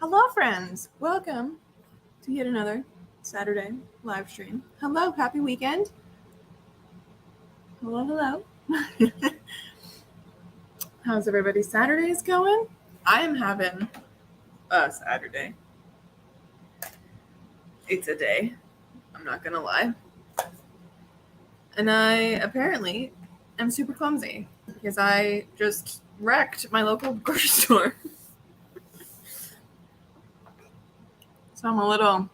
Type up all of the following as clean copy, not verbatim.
Hello, friends. Welcome to yet another Saturday live stream. Hello, happy weekend. Hello. How's everybody's Saturdays going? I am having a Saturday. It's a day. I'm not going to lie. And I apparently am super clumsy because I just wrecked my local grocery store. So I'm a little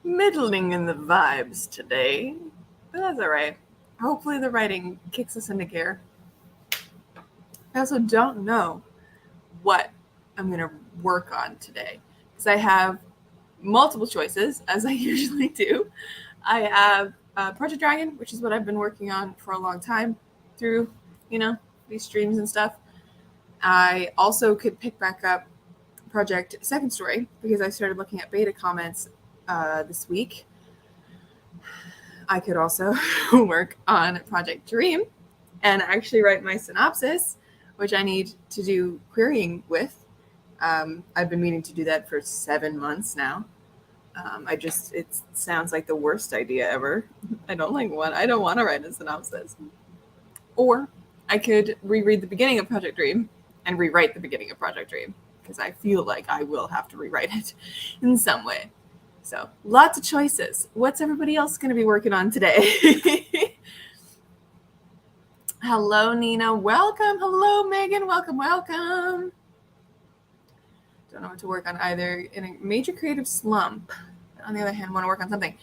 middling in the vibes today, but that's all right. Hopefully the writing kicks us into gear. I also don't know what I'm going to work on today because I have multiple choices, as I usually do. I have Project Dragon, which is what I've been working on for a long time through, these streams and stuff. I also could pick back up Project Second Story because I started looking at beta comments this week. I could also work on Project Dream and actually write my synopsis, which I need to do querying with. I've been meaning to do that for 7 months now. It sounds like the worst idea ever. I don't want to write a synopsis. Or I could reread the beginning of Project Dream and rewrite the beginning of Project Dream because I feel like I will have to rewrite it in some way. So lots of choices. What's everybody else going to be working on today? Hello, Nina. Welcome. Hello, Megan. Welcome. Don't know what to work on either. In a major creative slump. On the other hand, want to work on something.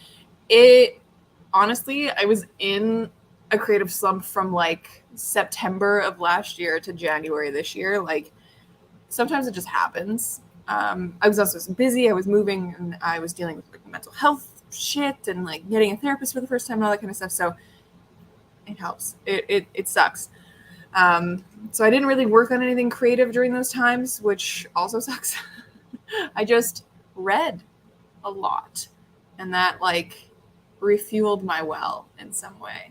Honestly, I was in a creative slump from like September of last year to January this year. Like sometimes it just happens. I was also busy. I was moving and I was dealing with like mental health shit and like getting a therapist for the first time and all that kind of stuff. So it helps. It sucks. So I didn't really work on anything creative during those times, which also sucks. I just read a lot and that like refueled my well in some way.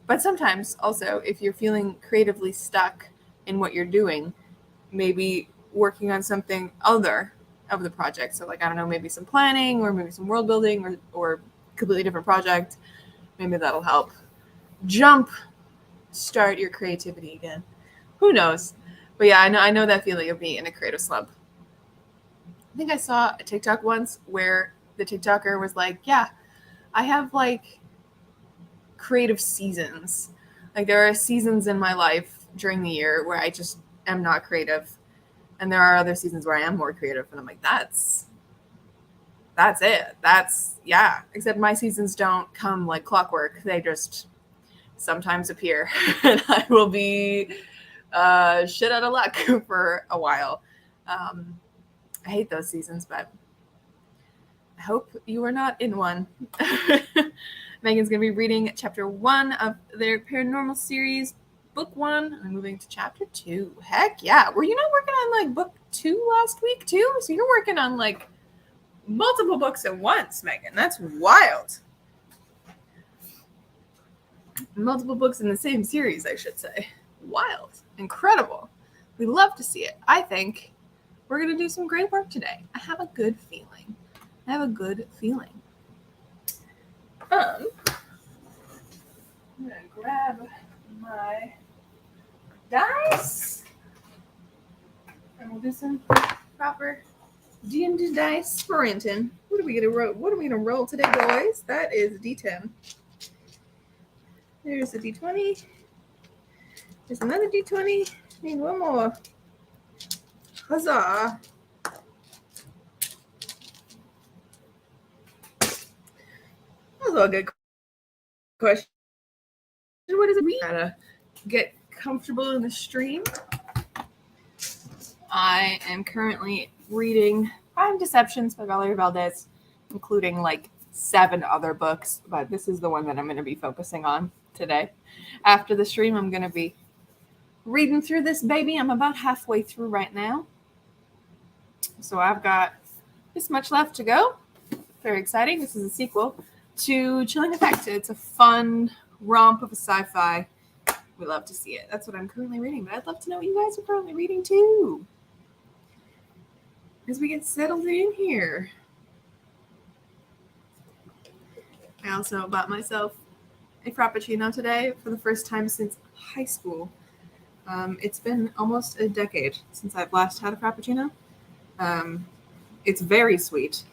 But sometimes also if you're feeling creatively stuck in what you're doing, maybe working on something other of the project. So like, I don't know, maybe some planning or maybe some world building or completely different project. Maybe that'll help start your creativity again. Who knows? But yeah, I know that feeling of being in a creative slump. I think I saw a TikTok once where the TikToker was like, yeah, I have like creative seasons. Like there are seasons in my life during the year where I just am not creative. And there are other seasons where I am more creative. And I'm like, that's it. Except my seasons don't come like clockwork. They just sometimes appear. And I will be shit out of luck for a while. I hate those seasons, but I hope you are not in one. Megan's going to be reading chapter 1 of their paranormal series, book 1. I'm moving to chapter 2. Heck yeah. Were you not working on like book 2 last week too? So you're working on like multiple books at once, Megan. That's wild. Multiple books in the same series, I should say. Wild. Incredible. We love to see it. I think we're going to do some great work today. I have a good feeling. I'm going to grab my dice and we'll do some proper D&D dice sprinting. What are we gonna roll today, boys? That is D10. There's a D20. There's another D20. Need one more. Huzzah! That was a good question. What is it? We gotta get comfortable in the stream. I am currently reading Prime Deceptions by Valerie Valdez, including like 7 other books, but this is the one that I'm going to be focusing on today. After the stream, I'm going to be reading through this baby. I'm about halfway through right now. So I've got this much left to go. Very exciting. This is a sequel to Chilling Effect. It's a fun romp of a sci-fi. We love to see it. That's what I'm currently reading, but I'd love to know what you guys are currently reading too. as we get settled in here. I also bought myself a Frappuccino today for the first time since high school. It's been almost a decade since I've last had a Frappuccino. It's very sweet.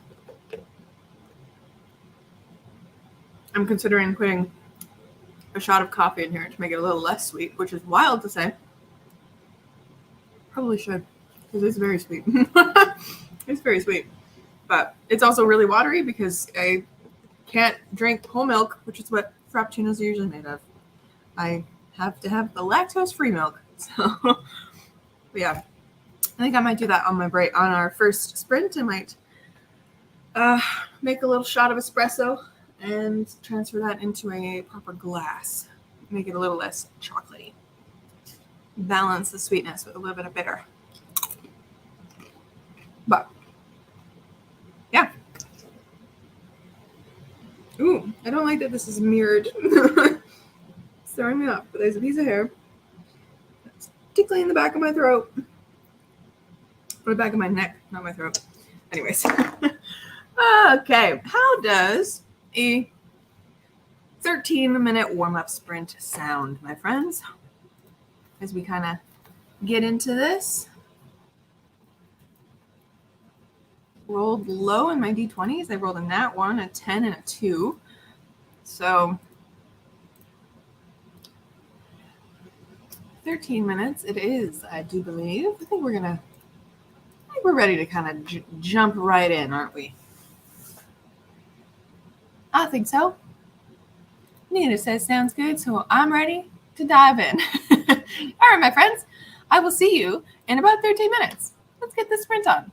I'm considering putting a shot of coffee in here to make it a little less sweet, which is wild to say. Probably should, because it's very sweet. It's very sweet. But it's also really watery because I can't drink whole milk, which is what Frappuccinos are usually made of. I have to have the lactose-free milk. So, yeah. I think I might do that on my break. On our first sprint, I might make a little shot of espresso and transfer that into a proper glass. Make it a little less chocolatey. Balance the sweetness with a little bit of bitter. But, yeah. Ooh, I don't like that this is mirrored. It's throwing me off, but there's a piece of hair that's tickling the back of my throat. Or the back of my neck, not my throat. Anyways. Okay, how does a 13-minute warm-up sprint sound, my friends? As we kind of get into this. Rolled low in my D20s. I rolled a nat 1, a 10, and a 2. So 13 minutes it is, I do believe. I think we're ready to kind of jump right in, aren't we? I think so. Nina says sounds good, so I'm ready to dive in. All right, my friends, I will see you in about 13 minutes. Let's get this sprint on.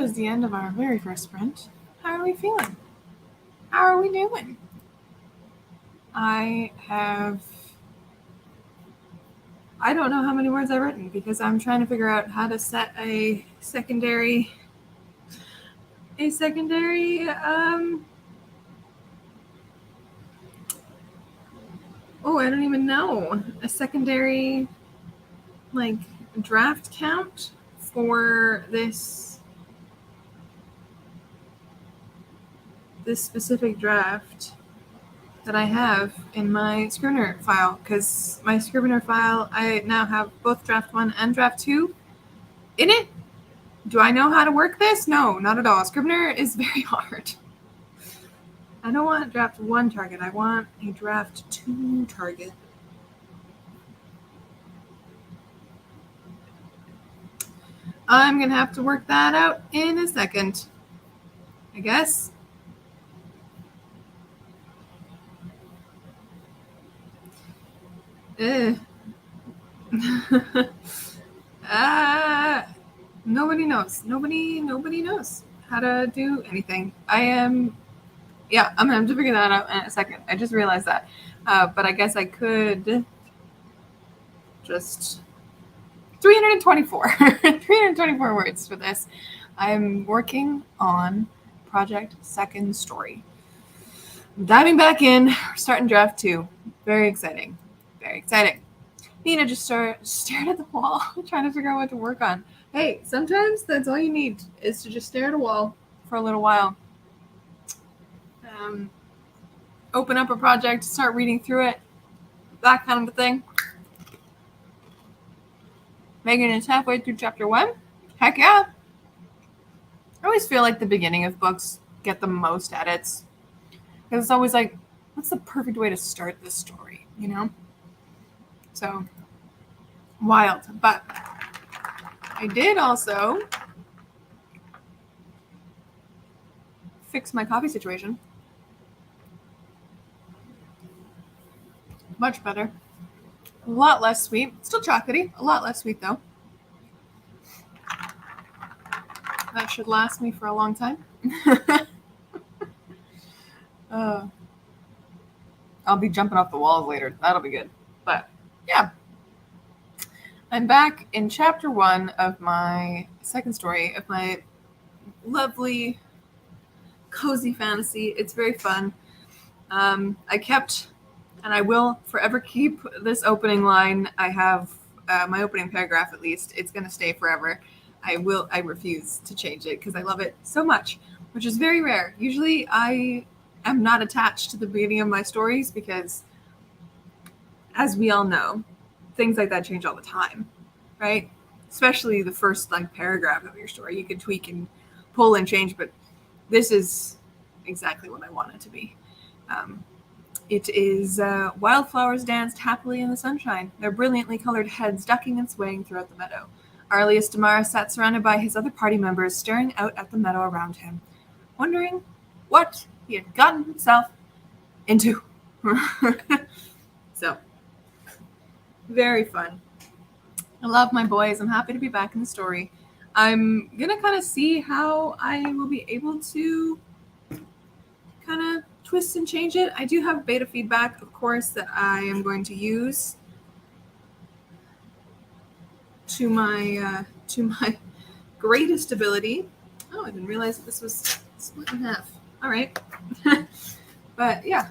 that is the end of our very first sprint. How are we feeling? How are we doing? I don't know how many words I've written because I'm trying to figure out how to set a secondary I don't even know. A secondary like draft count for this specific draft that I have in my Scrivener file, because my Scrivener file, I now have both draft 1 and draft 2 in it. Do I know how to work this? No, not at all. Scrivener is very hard. I don't want draft 1 target. I want a draft 2 target. I'm going to have to work that out in a second, I guess. Nobody knows. Nobody knows how to do anything. I'm going to have to figure that out in a second. I just realized that. But I guess I could just 324 324 words for this. I'm working on project second story. I'm diving back in. We're starting draft 2. Very exciting. Very exciting. Nina just stared at the wall, trying to figure out what to work on. Hey, sometimes that's all you need, is to just stare at a wall for a little while. Open up a project, start reading through it, that kind of a thing. Megan is halfway through chapter 1. Heck yeah. I always feel like the beginning of books get the most edits. Because it's always like, what's the perfect way to start this story, you know? So, wild. But I did also fix my coffee situation. Much better. A lot less sweet. Still chocolatey. A lot less sweet, though. That should last me for a long time. I'll be jumping off the walls later. That'll be good. But, yeah. I'm back in chapter 1 of my second story of my lovely, cozy fantasy. It's very fun. I kept, and I will forever keep, this opening line. I have my opening paragraph, at least. It's going to stay forever. I refuse to change it because I love it so much, which is very rare. Usually I am not attached to the beginning of my stories because, as we all know, things like that change all the time, right? Especially the first paragraph of your story. You can tweak and pull and change, but this is exactly what I want it to be. It is wildflowers danced happily in the sunshine, their brilliantly colored heads ducking and swaying throughout the meadow. Arlius Damara sat surrounded by his other party members, staring out at the meadow around him, wondering what he had gotten himself into. So, very fun. I love my boys. I'm happy to be back in the story. I'm going to kind of see how I will be able to kind of twist and change it. I do have beta feedback, of course, that I am going to use to my greatest ability. Oh, I didn't realize that this was split in half. All right. But yeah,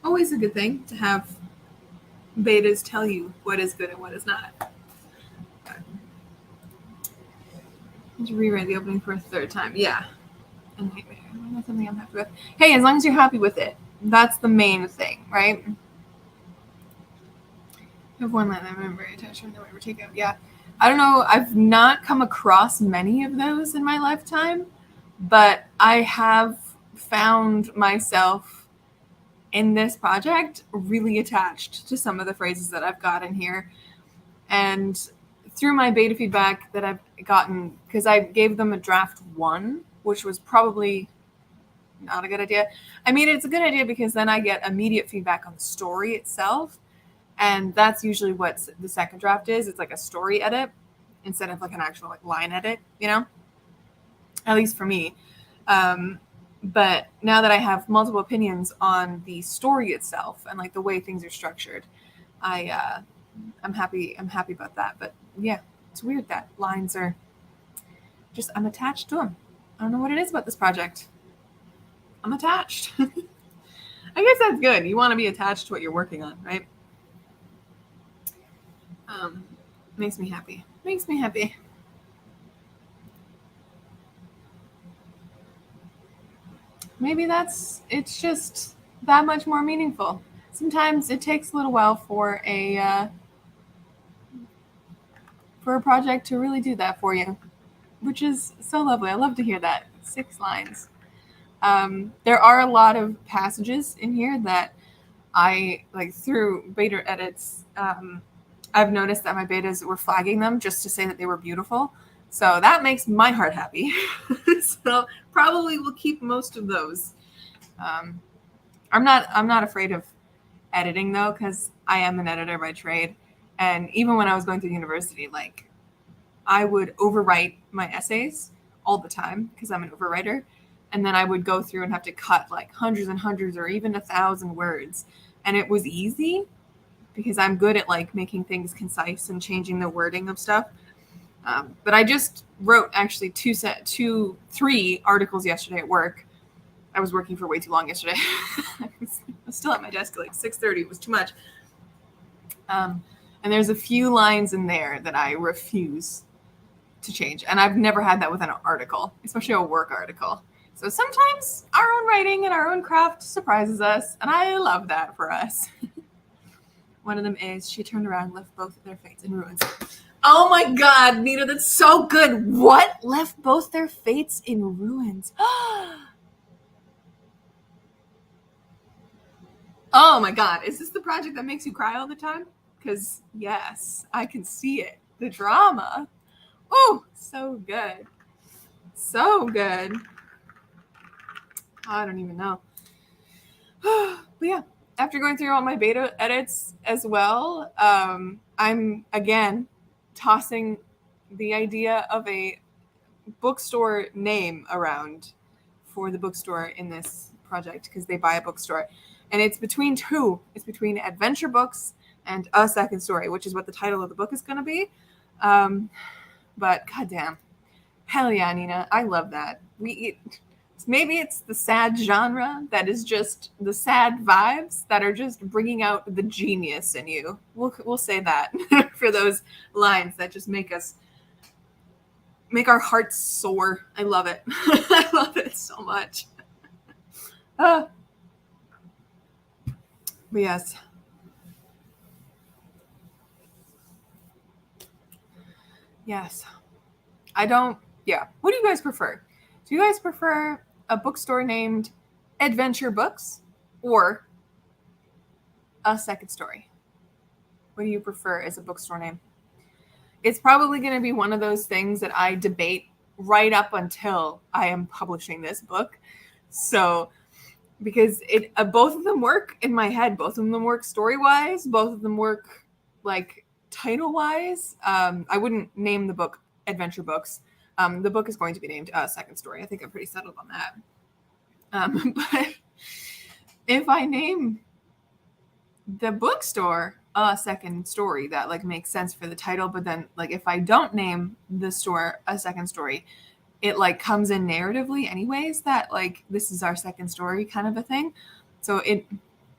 always a good thing to have betas tell you what is good and what is not. Let's rewrite the opening for a third time. Yeah. A nightmare. That's something I'm happy with. Hey, as long as you're happy with it, that's the main thing, right? I have one line I remember attached from the way we're taking out. Yeah. I don't know. I've not come across many of those in my lifetime, but I have found myself in this project really attached to some of the phrases that I've got in here. And through my beta feedback that I've gotten, because I gave them a draft 1, which was probably not a good idea. I mean, it's a good idea because then I get immediate feedback on the story itself. And that's usually what the second draft is. It's like a story edit instead of like an actual line edit, you know? at least for me. But now that I have multiple opinions on the story itself and like the way things are structured, I'm happy about that. But yeah, it's weird that lines are just, I'm attached to them. I don't know what it is about this project. I'm attached. I guess that's good. You want to be attached to what you're working on, right? Makes me happy. Makes me happy. Maybe it's just that much more meaningful. Sometimes it takes a little while for a project to really do that for you, which is so lovely. I love to hear that. 6 lines. There are a lot of passages in here that I like through beta edits. I've noticed that my betas were flagging them just to say that they were beautiful. So that makes my heart happy. So probably we'll keep most of those. I'm not afraid of editing though, because I am an editor by trade. And even when I was going through university, like I would overwrite my essays all the time because I'm an overwriter. And then I would go through and have to cut like hundreds and hundreds or even 1,000 words. And it was easy because I'm good at like making things concise and changing the wording of stuff. But I just wrote actually 3 articles yesterday at work. I was working for way too long yesterday. I was still at my desk at like 6:30. It was too much. And there's a few lines in there that I refuse to change. And I've never had that with an article, especially a work article. So sometimes our own writing and our own craft surprises us. And I love that for us. One of them is, she turned around and left both of their fates in ruins. Oh my God, Nita, that's so good. What? Left both their fates in ruins. Oh my God, is this the project that makes you cry all the time? Because yes, I can see it. The drama. Oh, so good. So good. I don't even know. But yeah, after going through all my beta edits as well, I'm again tossing the idea of a bookstore name around for the bookstore in this project because they buy a bookstore. And it's between 2. It's between Adventure Books and A Second Story, which is what the title of the book is going to be. But goddamn. Hell yeah, Nina. I love that. Maybe it's the sad genre that is just the sad vibes that are just bringing out the genius in you. We'll say that for those lines that just make our hearts soar. I love it. I love it so much. But yes. Yes. What do you guys prefer? Do you guys prefer a bookstore named Adventure Books or A Second Story? What do you prefer as a bookstore name? It's probably going to be one of those things that I debate right up until I am publishing this book. So, because both of them work in my head. Both of them work story-wise. Both of them work like title-wise. I wouldn't name the book Adventure Books. The book is going to be named Second Story. I think I'm pretty settled on that. But if I name the bookstore A Second Story, that like makes sense for the title. But then like if I don't name the store A Second Story, it like comes in narratively anyways that like this is our second story kind of a thing. So it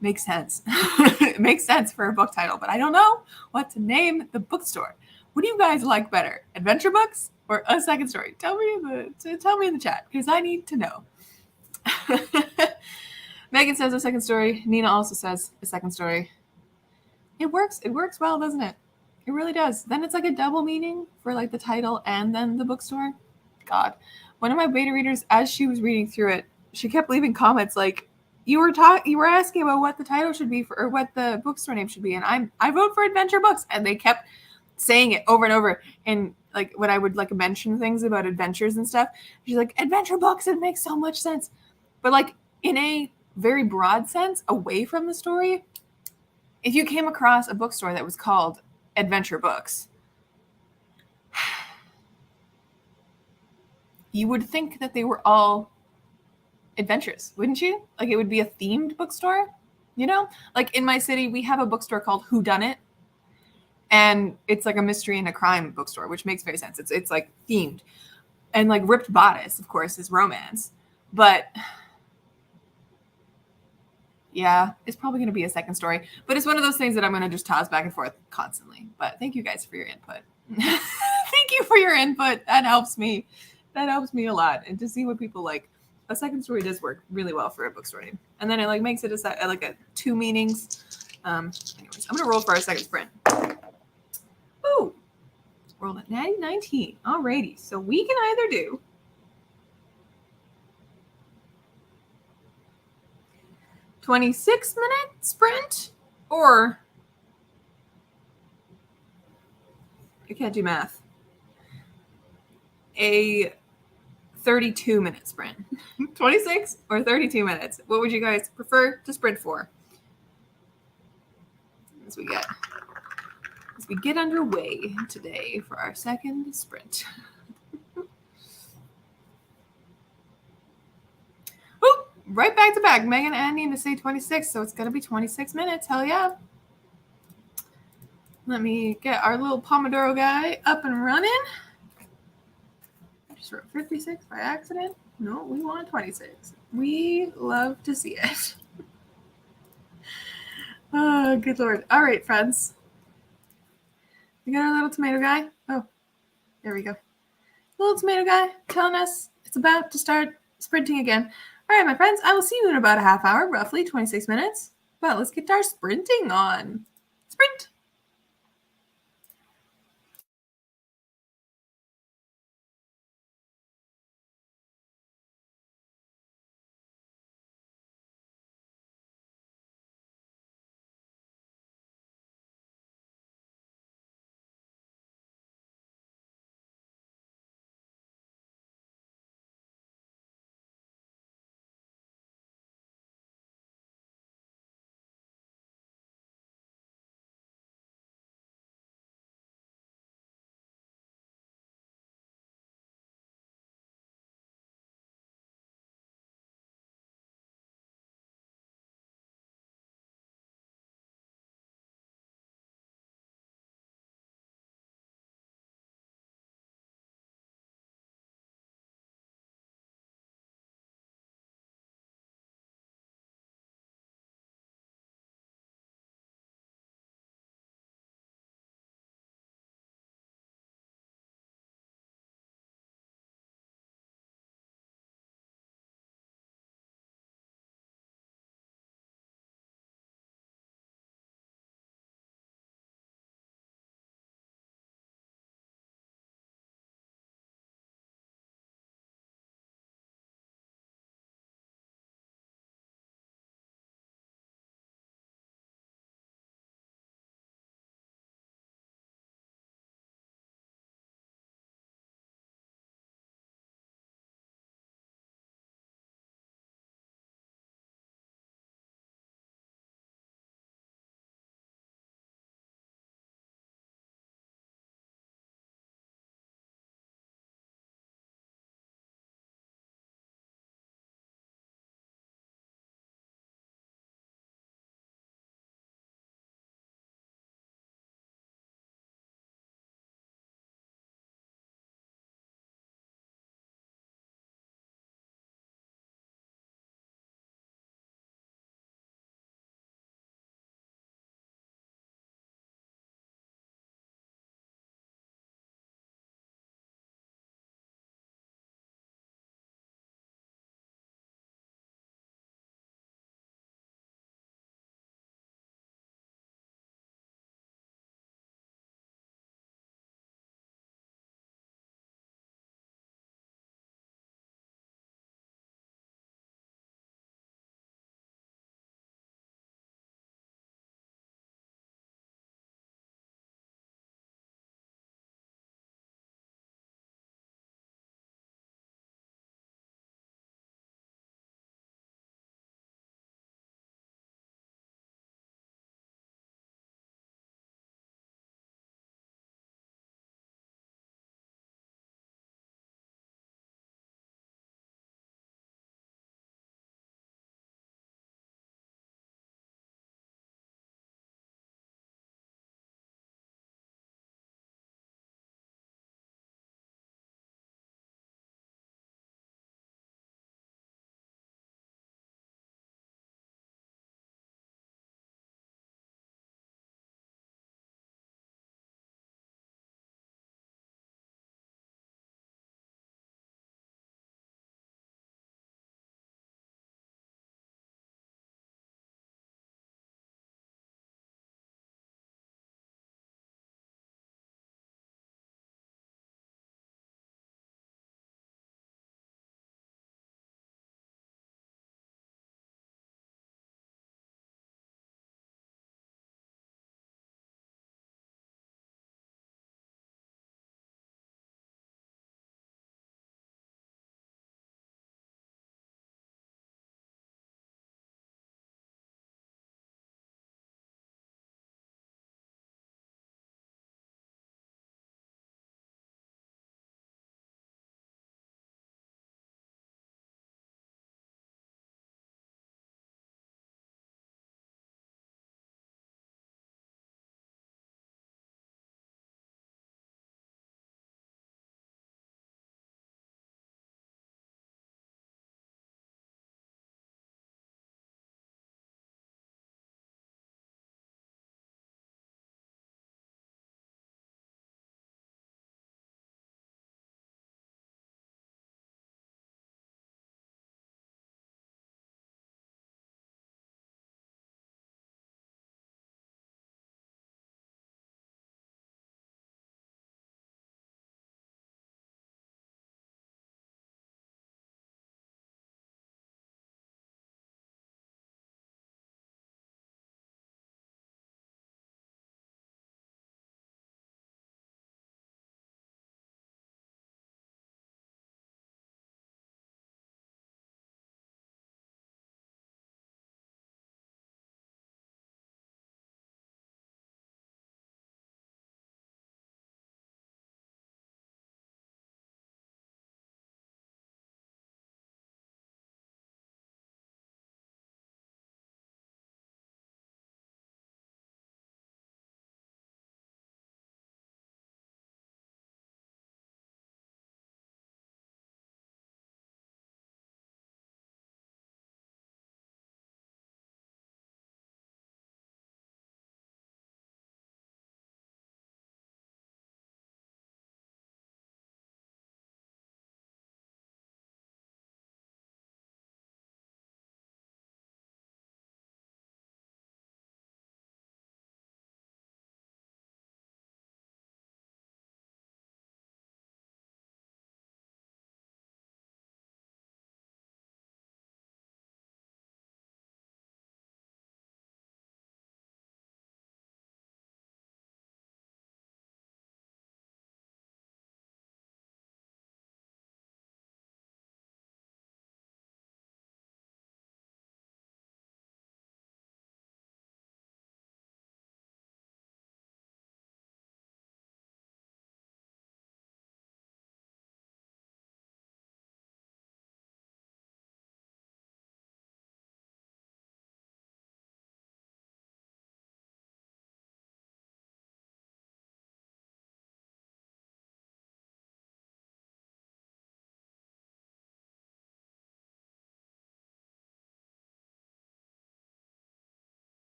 makes sense. It makes sense for a book title, but I don't know what to name the bookstore. What do you guys like better, Adventure Books or A Second Story? Tell me in the chat because I need to know. Megan says A Second Story. Nina also says A Second Story. It works well, doesn't it? It really does. Then it's like a double meaning for like the title and then the bookstore. God, one of my beta readers, as she was reading through it, she kept leaving comments like, you were asking about what the title should be for, or what the bookstore name should be, and I vote for Adventure Books, and they kept saying it over and over. And like when I would like mention things about adventures and stuff, she's like, Adventure Books, it makes so much sense. But like in a very broad sense, away from the story, if you came across a bookstore that was called Adventure Books, you would think that they were all adventurous, wouldn't you? Like it would be a themed bookstore, you know? Like in my city, we have a bookstore called Who Done It, and it's like a mystery and a crime bookstore, which makes very sense. It's like themed, and like Ripped Bodice, of course, is romance, but yeah, it's probably going to be a second story. But it's one of those things that I'm going to just toss back and forth constantly. But thank you guys for your input. Thank you for your input. That helps me. That helps me a lot. And to see what people like. A second story does work really well for a bookstore name. And then it like makes it a two meanings. Anyways, I'm going to roll for our second sprint. Ooh. Rolled at natty 19. Alrighty. So we can either do 26-minute sprint or I can't do math. A 32-minute sprint. 26 or 32 minutes. What would you guys prefer to sprint for? As we get underway today for our second sprint. Woo! Right back to back. Megan and Nina say 26, so it's gonna be 26 minutes. Hell yeah. Let me get our little Pomodoro guy up and running. I just wrote 56 by accident. No, we want 26. We love to see it. Oh, good Lord. All right, friends. We got our little tomato guy. Oh, there we go. Little tomato guy telling us it's about to start sprinting again. All right, my friends, I will see you in about a half hour, roughly 26 minutes. Well, let's get our sprinting on. Sprint.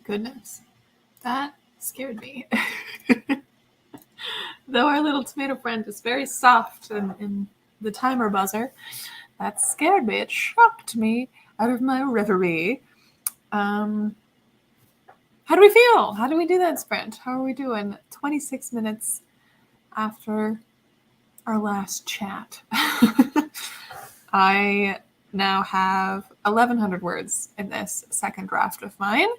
goodness. That scared me. Though our little tomato friend is very soft in the timer buzzer, that scared me. It shocked me out of my reverie. How do we feel? How do we do that sprint? How are we doing? 26 minutes after our last chat. I now have 1,100 words in this second draft of mine.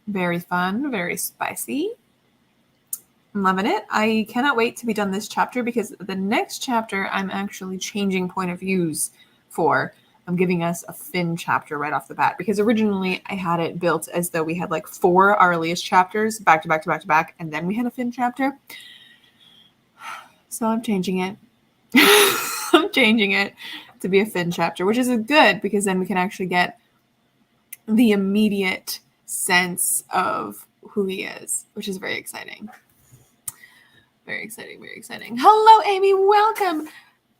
Very fun, very spicy. I'm loving it. I cannot wait to be done this chapter because the next chapter I'm actually changing point of views for. I'm giving us a Finn chapter right off the bat because originally I had it built as though we had like 4 Arlias chapters back to back to back to back, and then we had a Finn chapter. So I'm changing it. I'm changing it to be a Finn chapter, which is good because then we can actually get the immediate sense of who he is, which is very exciting. Very exciting, very exciting. Hello, Amy. Welcome.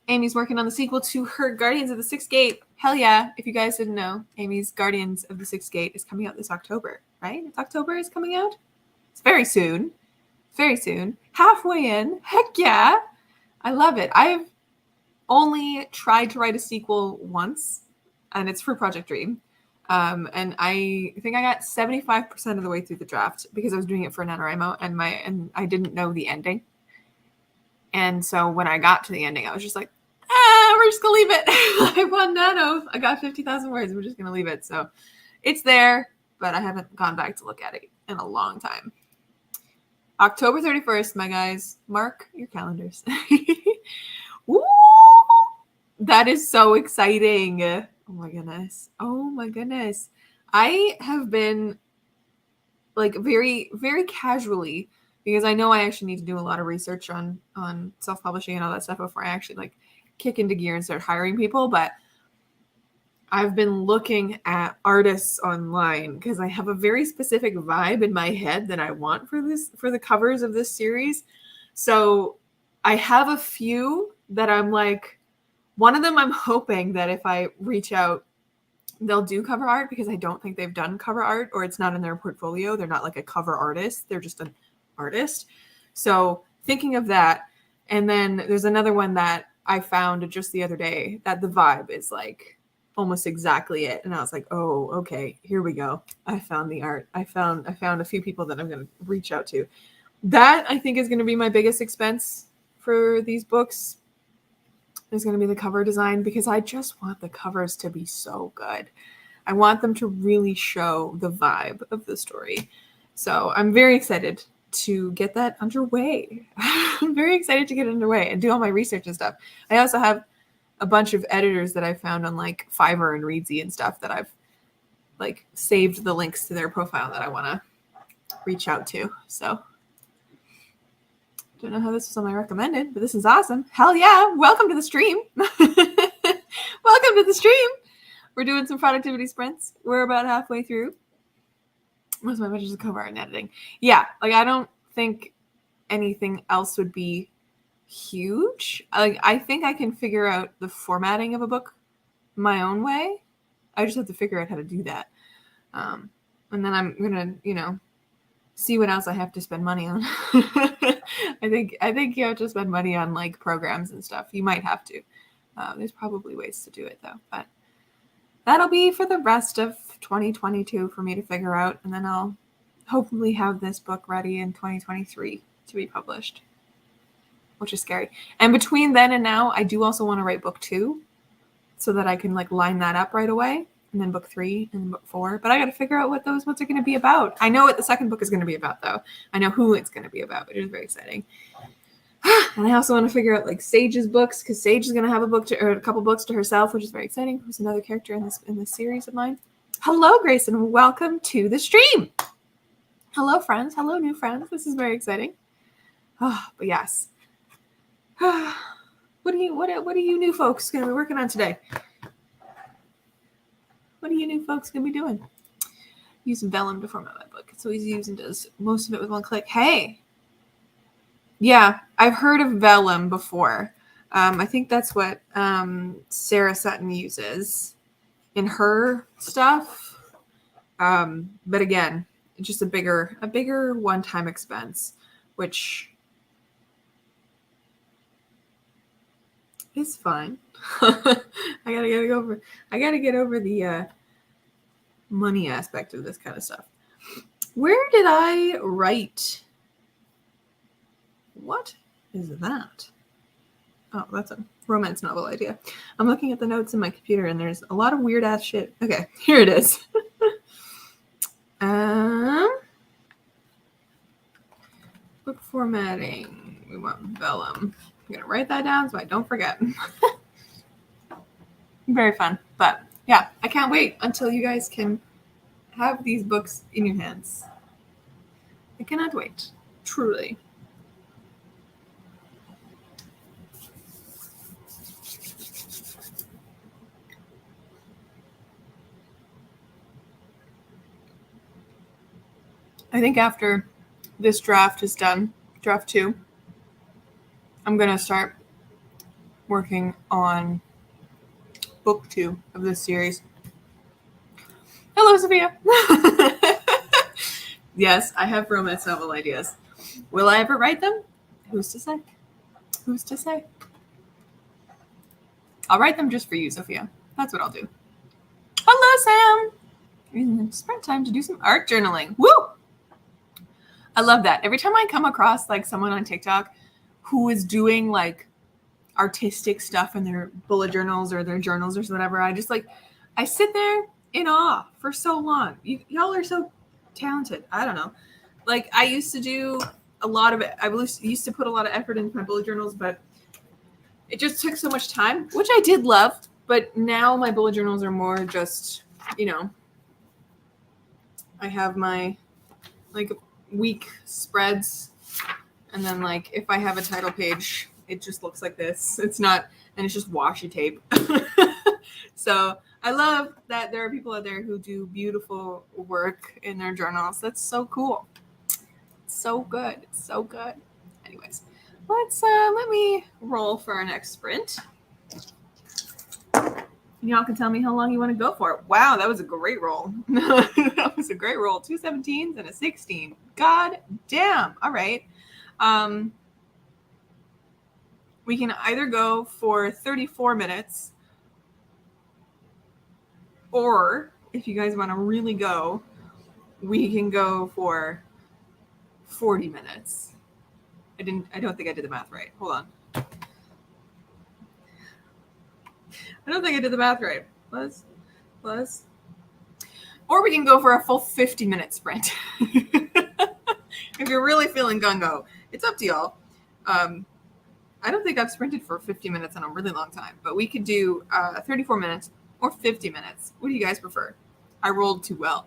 Amy's working on the sequel to her Guardians of the Sixth Gate. Hell yeah. If you guys didn't know, Amy's Guardians of the Sixth Gate is coming out this October, right? October is coming out? It's very soon. Very soon. Halfway in. Heck yeah. I love it. I've only tried to write a sequel once, and it's for Project Dream. And I think I got 75% of the way through the draft because I was doing it for NaNoWriMo and I didn't know the ending. And so when I got to the ending, I was just like, we're just going to leave it. I won Nano. I got 50,000 words. We're just going to leave it. So it's there, but I haven't gone back to look at it in a long time. October 31st, my guys. Mark your calendars. Woo! That is so exciting. Oh my goodness. Oh my goodness. I have been like very, very casually, because I know I actually need to do a lot of research on self-publishing and all that stuff before I actually like kick into gear and start hiring people. But I've been looking at artists online because I have a very specific vibe in my head that I want for the covers of this series. So I have a few that I'm like, one of them I'm hoping that if I reach out, they'll do cover art because I don't think they've done cover art, or it's not in their portfolio. They're not like a cover artist. They're just an artist. So thinking of that. And then there's another one that I found just the other day that the vibe is like almost exactly it. And I was like, oh, okay, here we go. I found the art. I found a few people that I'm going to reach out to. That I think is going to be my biggest expense for these books. Is going to be the cover design because I just want the covers to be so good. I want them to really show the vibe of the story. So I'm very excited to get that underway. I'm very excited to get it underway and do all my research and stuff. I also have a bunch of editors that I found on like Fiverr and Readsy and stuff that I've like saved the links to their profile that I want to reach out to. So don't know how this was on my recommended, but this is awesome. Hell yeah. Welcome to the stream. Welcome to the stream. We're doing some productivity sprints. We're about halfway through. Most of my budget is cover art and editing. Yeah, like I don't think anything else would be huge. I think I can figure out the formatting of a book my own way. I just have to figure out how to do that. And then I'm gonna, see what else I have to spend money on. I think you have to spend money on like programs and stuff. You might have to. There's probably ways to do it though, but that'll be for the rest of 2022 for me to figure out, and then I'll hopefully have this book ready in 2023 to be published, which is scary. And between then and now, I do also want to write book 2 so that I can like line that up right away. And then book 3 and then book 4. But I got to figure out what those books are going to be about. I know what the second book is going to be about, though. I know who it's going to be about, which is very exciting. And I also want to figure out like Sage's books, because Sage is going to have a couple books to herself, which is very exciting. Who's another character in this series of mine? Hello, Grace, and welcome to the stream. Hello, friends. Hello, new friends. This is very exciting. Oh, but yes. What are you new folks going to be working on today? What are you new folks going to be doing? Using Vellum to format my book. It's so easy to use and does most of it with one click. Hey. Yeah, I've heard of Vellum before. I think that's what Sarah Sutton uses in her stuff. But again, just a bigger one-time expense, which is fine. I gotta get over the money aspect of this kind of stuff. Where did I write? What is that? Oh, that's a romance novel idea. I'm looking at the notes in my computer and there's a lot of weird ass shit. Okay, here it is. Book formatting. We want vellum. I'm gonna write that down so I don't forget. Very fun. But yeah, I can't wait until you guys can have these books in your hands. I cannot wait. Truly. I think after this draft is done, draft 2, I'm going to start working on book 2 of this series. Hello, Sophia. Yes, I have romance novel ideas. Will I ever write them? Who's to say? Who's to say? I'll write them just for you, Sophia. That's what I'll do. Hello, Sam. Using sprint time to do some art journaling. Woo! I love that. Every time I come across like someone on TikTok who is doing like artistic stuff in their bullet journals or their journals or whatever, I sit there in awe for so long. Y'all are so talented. I don't know. Like I used to do a lot of it. I used to put a lot of effort into my bullet journals, but it just took so much time, which I did love. But now my bullet journals are more just, I have my like week spreads, and then like if I have a title page, it just looks like this. It's not, and it's just washi tape. So I love that there are people out there who do beautiful work in their journals. That's so cool. So good. So good. Anyways, let me roll for our next sprint. Y'all can tell me how long you want to go for. Wow, that was a great roll. That was a great roll. 2 17s and a 16. God damn. All right. We can either go for 34 minutes, or if you guys want to really go, we can go for 40 minutes. I don't think I did the math right. Hold on. I don't think I did the math right. Plus. Or we can go for a full 50-minute sprint. If you're really feeling gung-ho, it's up to y'all. I don't think I've sprinted for 50 minutes in a really long time, but we could do 34 minutes or 50 minutes. What do you guys prefer? I rolled too well.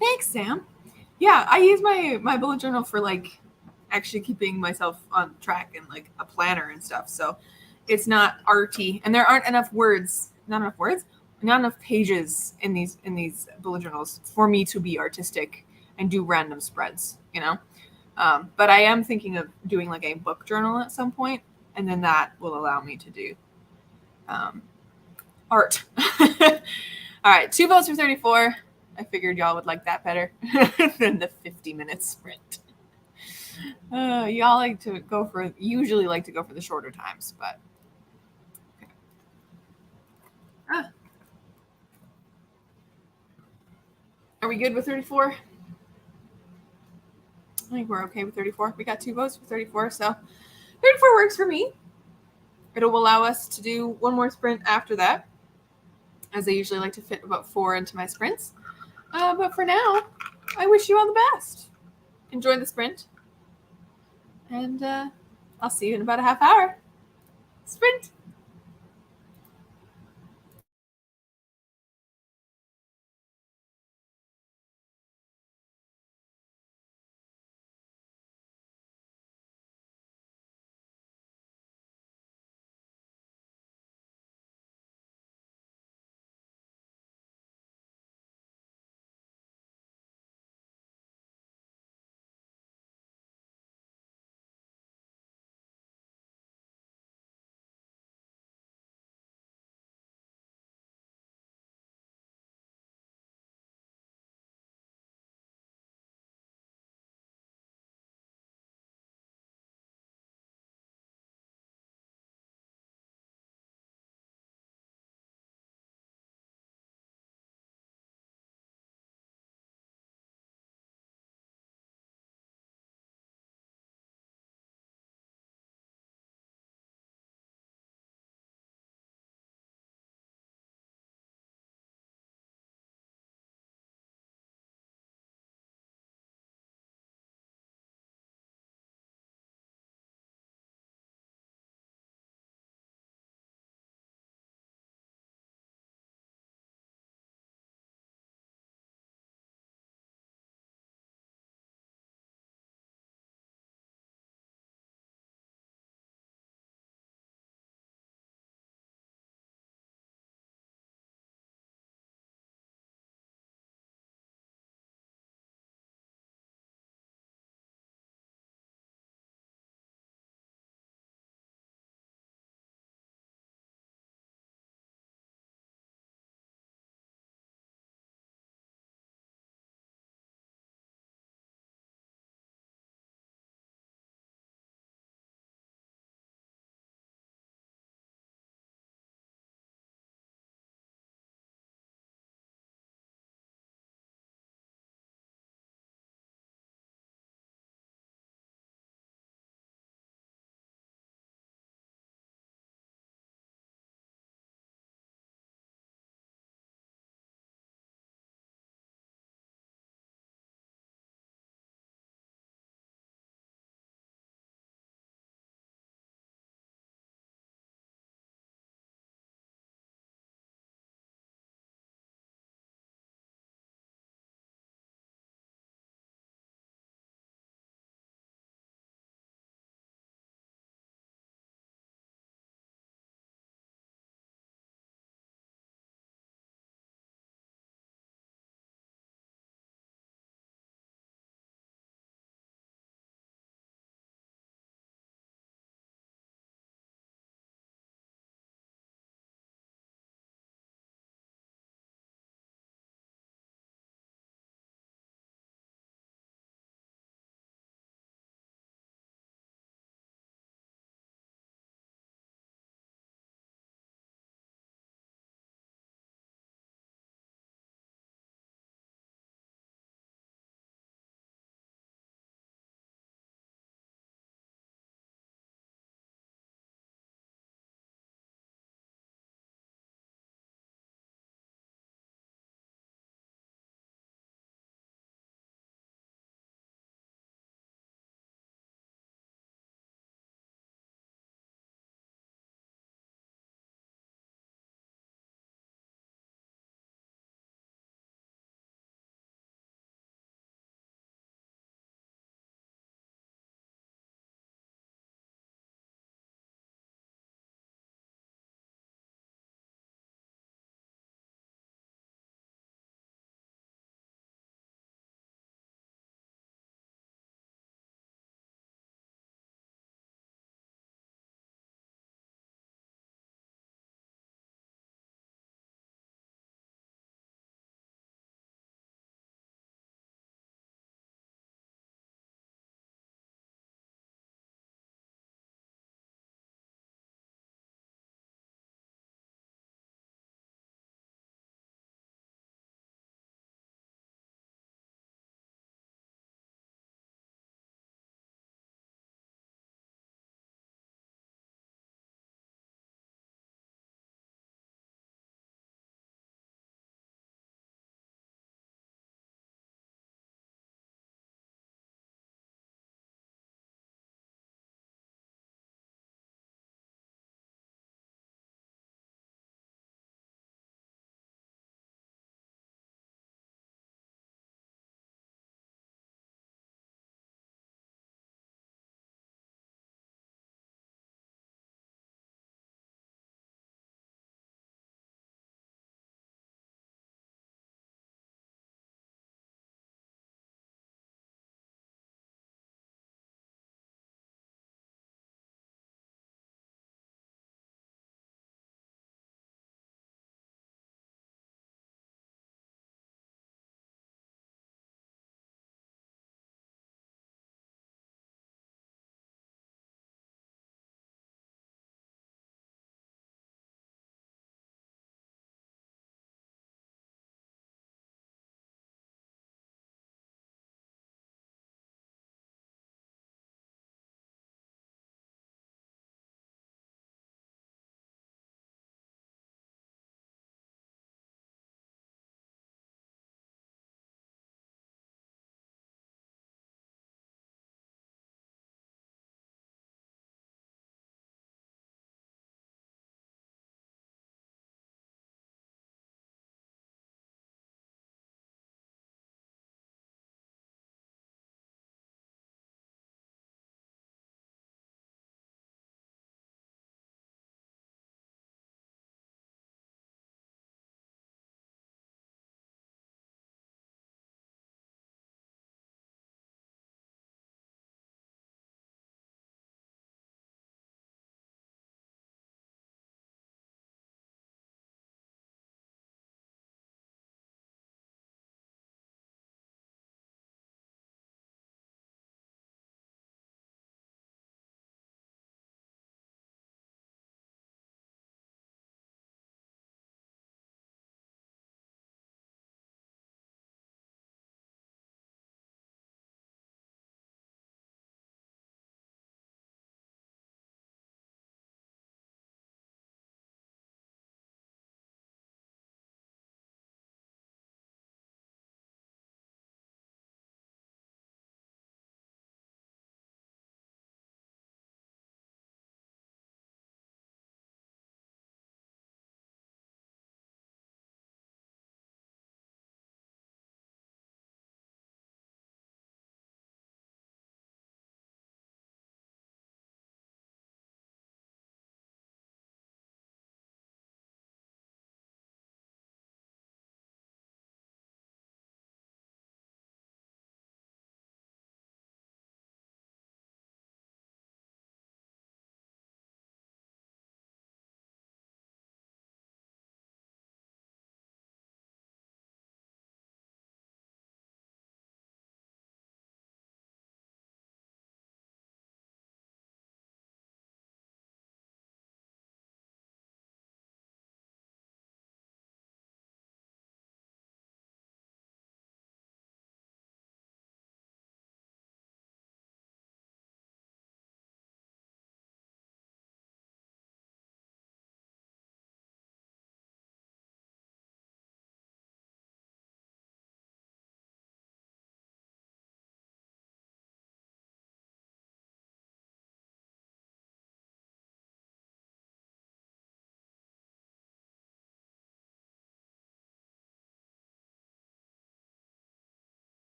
Thanks, Sam. Yeah, I use my bullet journal for like actually keeping myself on track and like a planner and stuff. So it's not arty, and there aren't enough pages in these bullet journals for me to be artistic and do random spreads, but I am thinking of doing like a book journal at some point, and then that will allow me to do art. All right, 2 votes for 34. I figured y'all would like that better than the 50-minute sprint. Y'all usually like to go for the shorter times, but okay. Are we good with 34? I think we're okay with 34. We got 2 votes for 34, so 34 works for me. It'll allow us to do one more sprint after that, as I usually like to fit about 4 into my sprints. But for now, I wish you all the best. Enjoy the sprint, and I'll see you in about a half hour. Sprint!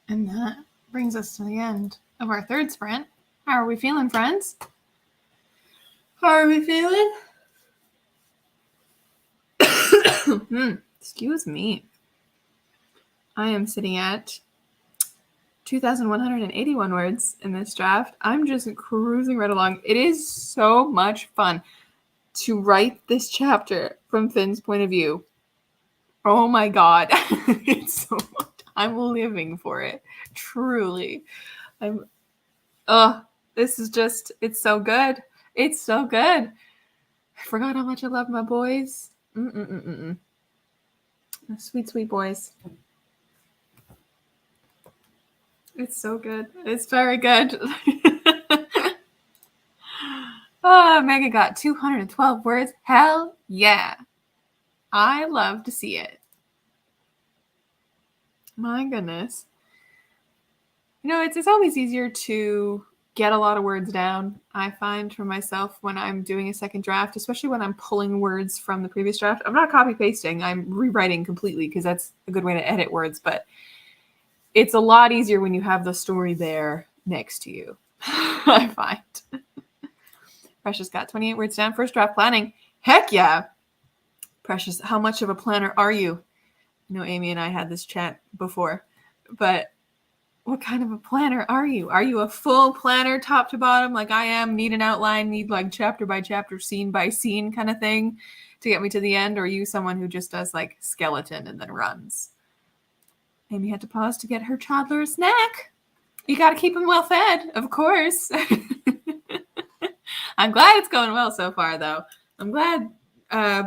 And that brings us to the end of our third sprint. How are we feeling, friends? How are we feeling? Excuse me. I am sitting at 2,181 words in this draft. I'm just cruising right along. It is so much fun to write this chapter from Finn's point of view. Oh my god. It's so much. I'm living for it. Truly. This is just, it's so good. It's so good. I forgot how much I love my boys. Sweet, sweet boys. It's so good. It's very good. Megan got 212 words. Hell yeah. I love to see it. My goodness. You know, it's always easier to get a lot of words down, I find, for myself when I'm doing a second draft, especially when I'm pulling words from the previous draft. I'm not copy pasting. I'm rewriting completely because that's a good way to edit words, but it's a lot easier when you have the story there next to you, I find. Precious got 28 words down. First draft planning. Heck yeah. Precious, how much of a planner are you? You know, Amy and I had this chat before, but what kind of a planner are you? Are you a full planner top to bottom like I am? Need an outline, need like chapter by chapter, scene by scene kind of thing to get me to the end? Or are you someone who just does like skeleton and then runs? Amy had to pause to get her toddler a snack. You got to keep him well fed, of course. I'm glad it's going well so far, though. I'm glad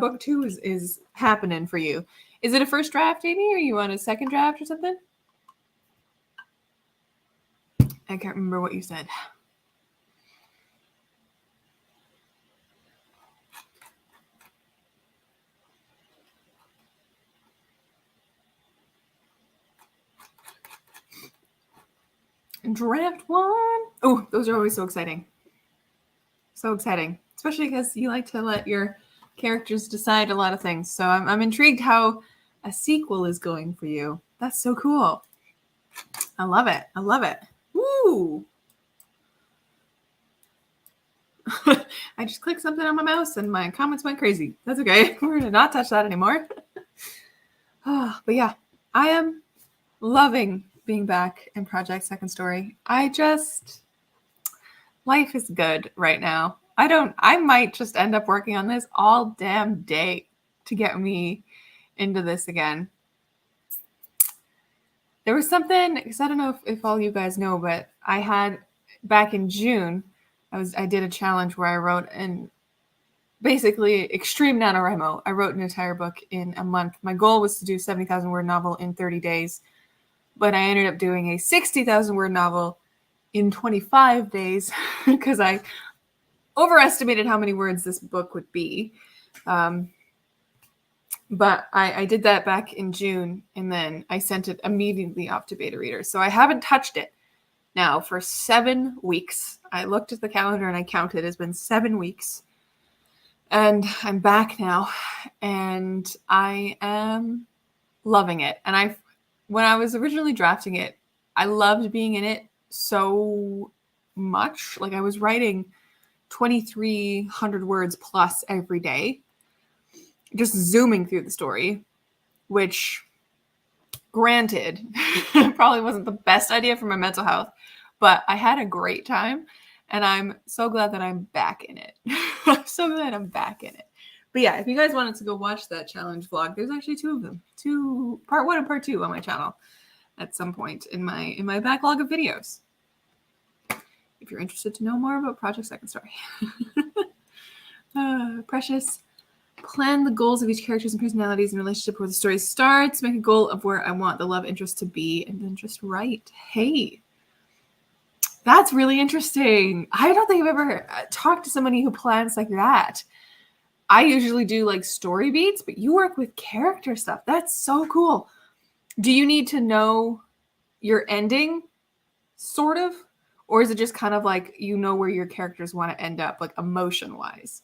book 2 is happening for you. Is it a first draft, Amy, or you want a second draft or something? I can't remember what you said. Draft 1. Oh, those are always so exciting. So exciting, especially because you like to let your characters decide a lot of things. So I'm intrigued how a sequel is going for you. That's so cool. I love it. I love it. Woo! I just clicked something on my mouse and my comments went crazy. That's okay. We're going to not touch that anymore. But yeah, I am loving being back in Project Second Story. Life is good right now. I might just end up working on this all damn day to get me into this again. There was something, because I don't know if all you guys know, but I had back in June, I did a challenge where I wrote basically extreme NaNoWriMo. I wrote an entire book in a month. My goal was to do a 70,000 word novel in 30 days, but I ended up doing a 60,000 word novel in 25 days because I overestimated how many words this book would be. But I did that back in June, and then I sent it immediately off to beta readers. So I haven't touched it now for 7 weeks. I looked at the calendar and I counted. It's been 7 weeks. And I'm back now, and I am loving it. And when I was originally drafting it, I loved being in it so much. Like I was writing 2,300 words plus every day, just zooming through the story, which granted probably wasn't the best idea for my mental health, but I had a great time, and I'm so glad that I'm back in it. I'm so glad I'm back in it. But yeah, if you guys wanted to go watch that challenge vlog, there's actually 2 of them, part 1 and part 2 on my channel at some point in my backlog of videos, if you're interested to know more about Project Second Story. Precious. Plan the goals of each character's and personalities in relationship where the story starts. Make a goal of where I want the love interest to be, and then just write. Hey, that's really interesting. I don't think I've ever talked to somebody who plans like that. I usually do like story beats, but you work with character stuff. That's so cool. Do you need to know your ending, sort of? Or is it just kind of like you know where your characters want to end up, like emotion-wise?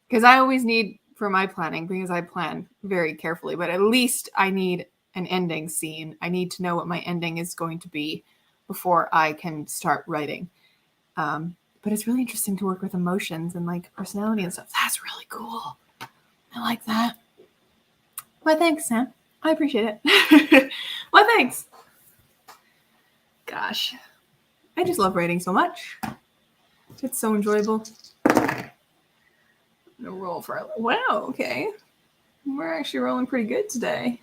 Because I always need, for my planning, because I plan very carefully, but at least I need an ending scene. I need to know what my ending is going to be before I can start writing. But it's really interesting to work with emotions and like personality and stuff. That's really cool. I like that. Why, thanks, Sam. I appreciate it. Why, thanks. Gosh, I just love writing so much. It's so enjoyable. No roll for wow. Okay, we're actually rolling pretty good today.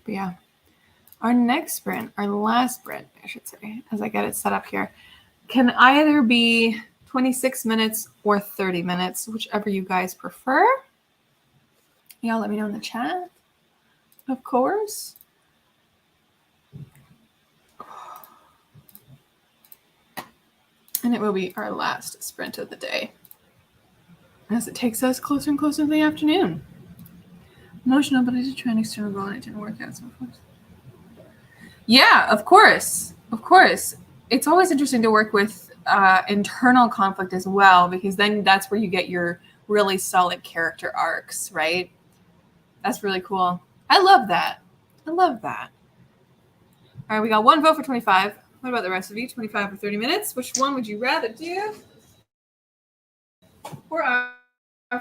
But yeah, our next sprint, our last sprint, I should say, as I get it set up here, can either be 26 minutes or 30 minutes, whichever you guys prefer. Y'all let me know in the chat, of course. And it will be our last sprint of the day, as it takes us closer and closer to the afternoon. Emotional, but I did try an external goal and it didn't work out so far. Yeah, of course. Of course. It's always interesting to work with internal conflict as well, because then that's where you get your really solid character arcs, right? That's really cool. I love that. I love that. All right, we got one vote for 25. What about the rest of you? 25 or 30 minutes? Which one would you rather do? For our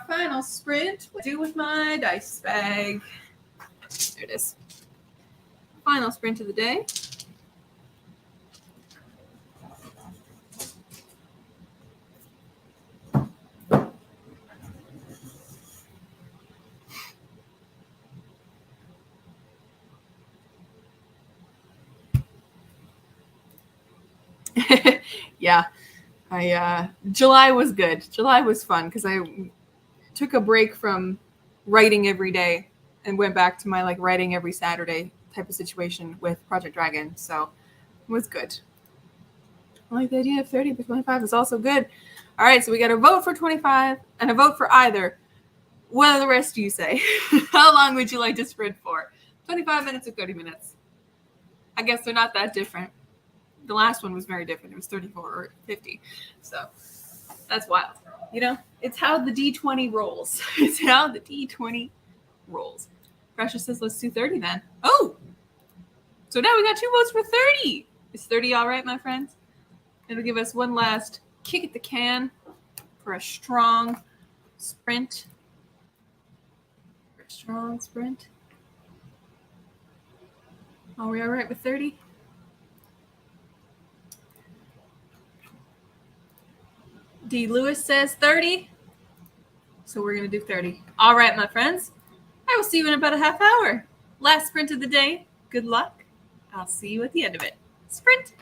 final sprint, what do I do with my dice bag? There it is. Final sprint of the day. Yeah, July was good. July was fun because I took a break from writing every day and went back to my like writing every Saturday type of situation with Project Dragon. So it was good. I like the idea of 30 for 25 is also good. All right, so we got a vote for 25 and a vote for either. What do the rest of you say? How long would you like to sprint for? 25 minutes or 30 minutes? I guess they're not that different. The last one was very different. It was 34 or 50. So that's wild. You know, it's how the D20 rolls. It's how the D20 rolls. Precious says, let's do 30 then. Oh, so now we got 2 votes for 30. Is 30 all right, my friends? It'll give us one last kick at the can for a strong sprint. Are we all right with 30? D. Lewis says 30. So we're going to do 30. All right, my friends. I will see you in about a half hour. Last sprint of the day. Good luck. I'll see you at the end of it. Sprint.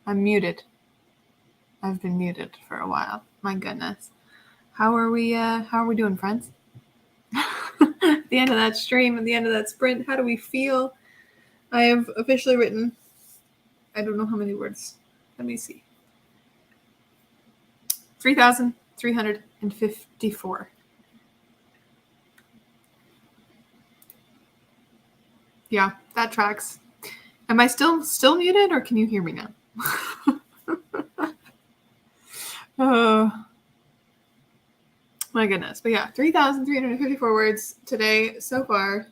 I'm muted. I've been muted for a while. My goodness. How are we doing, friends? At the end of that stream, at the end of that sprint, how do we feel? I have officially written, I don't know how many words. Let me see. 3,354. Yeah, that tracks. Am I still muted, or can you hear me now? Oh, my goodness. But yeah, 3,354 words today so far.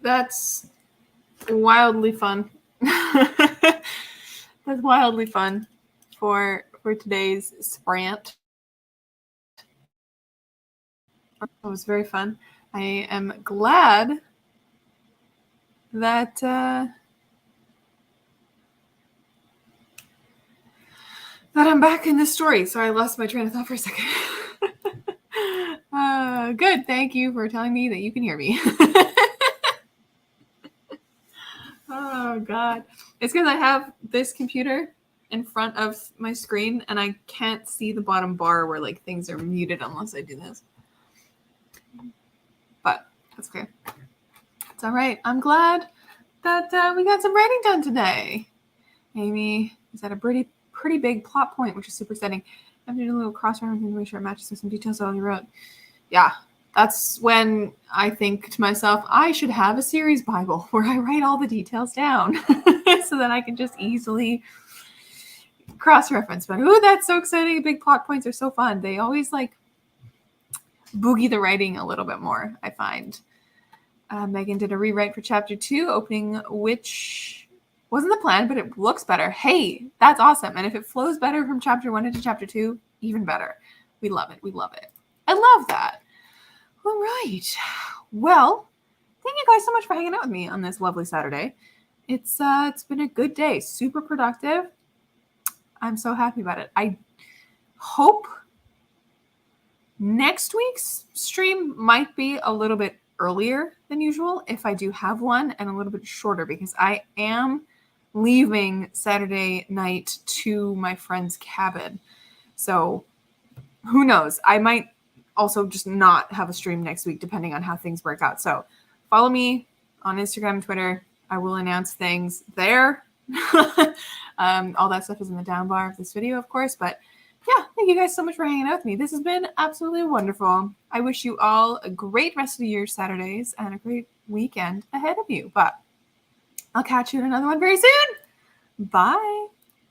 That's wildly fun. That's wildly fun for today's sprint. It was very fun. I am glad that I'm back in this story. So I lost my train of thought for a second. Good. Thank you for telling me that you can hear me. Oh, God. It's because I have this computer in front of my screen, and I can't see the bottom bar where like things are muted unless I do this. But that's okay. It's all right. I'm glad that we got some writing done today. Amy is at a pretty big plot point, which is super exciting. I have to do a little cross-referencing to make sure it matches with some details all you wrote. Yeah, that's when I think to myself, I should have a series Bible where I write all the details down so that I can just easily cross-reference. But ooh, that's so exciting. Big plot points are so fun. They always like boogie the writing a little bit more, I find. Megan did a rewrite for chapter 2, opening which wasn't the plan, but it looks better. Hey, that's awesome. And if it flows better from chapter 1 into chapter 2, even better. We love it. We love it. I love that. All right. Well, thank you guys so much for hanging out with me on this lovely Saturday. It's been a good day. Super productive. I'm so happy about it. I hope next week's stream might be a little bit earlier than usual if I do have one, and a little bit shorter because I am leaving Saturday night to my friend's cabin. So who knows? I might also just not have a stream next week depending on how things work out. So follow me on Instagram and Twitter. I will announce things there. All that stuff is in the down bar of this video, of course. But yeah, thank you guys so much for hanging out with me. This has been absolutely wonderful. I wish you all a great rest of your Saturdays and a great weekend ahead of you. But I'll catch you in another one very soon. Bye.